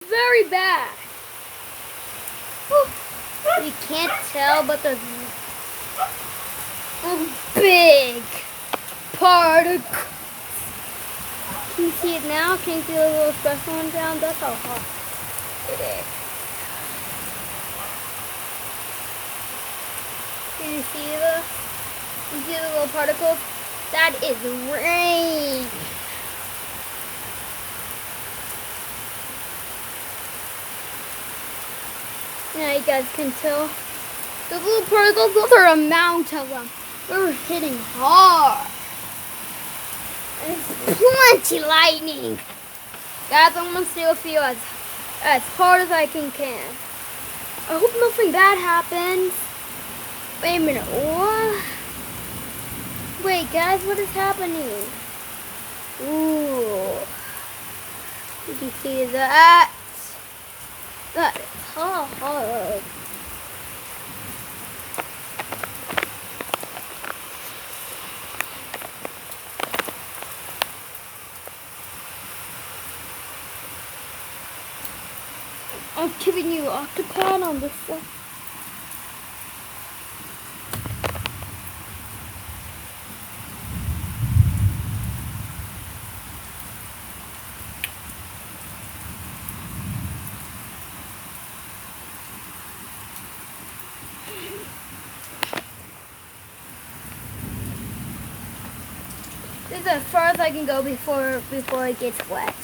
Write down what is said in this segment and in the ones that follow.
very bad. You can't tell, but there's a big particle. Can you see it now? Can you see the little special one down? That's how hot it is. Can you see the little particles? That is rain. Now you guys can tell. The little particles, those are a amount of them. They're hitting hard. And it's plenty lightning. Guys, I'm gonna see with you as hard as I can. I hope nothing bad happens. Wait a minute, what? Wait, guys, what is happening? Ooh. Did you see that? That is hard. I'm giving you octopad on this one. This is as far as I can go before it gets wet.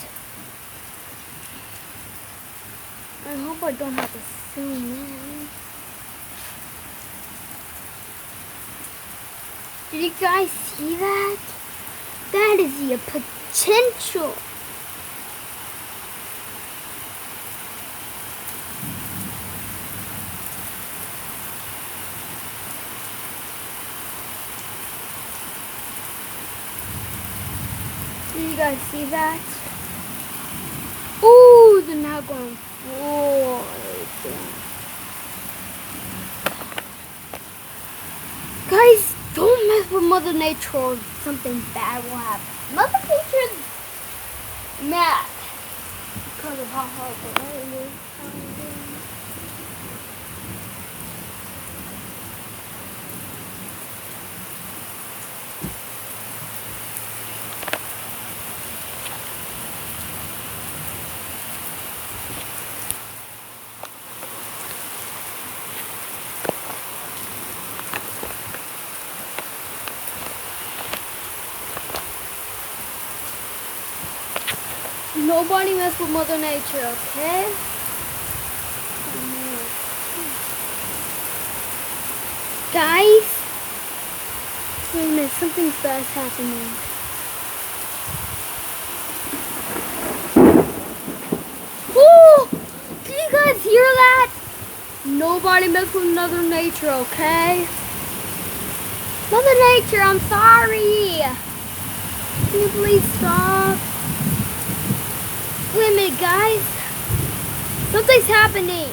I hope I don't have to zoom in. Did you guys see that? That is the potential. Did you guys see that? Ooh, they're now going forward. Guys, don't mess with Mother Nature or something bad will happen. Mother Nature's mad because of how hard the rain is. Nobody mess with Mother Nature, okay? Guys, wait a minute, something's bad happening. Oh! Did you guys hear that? Nobody mess with Mother Nature, okay? Mother Nature, I'm sorry. Can you please stop? Wait a minute, guys. Something's happening.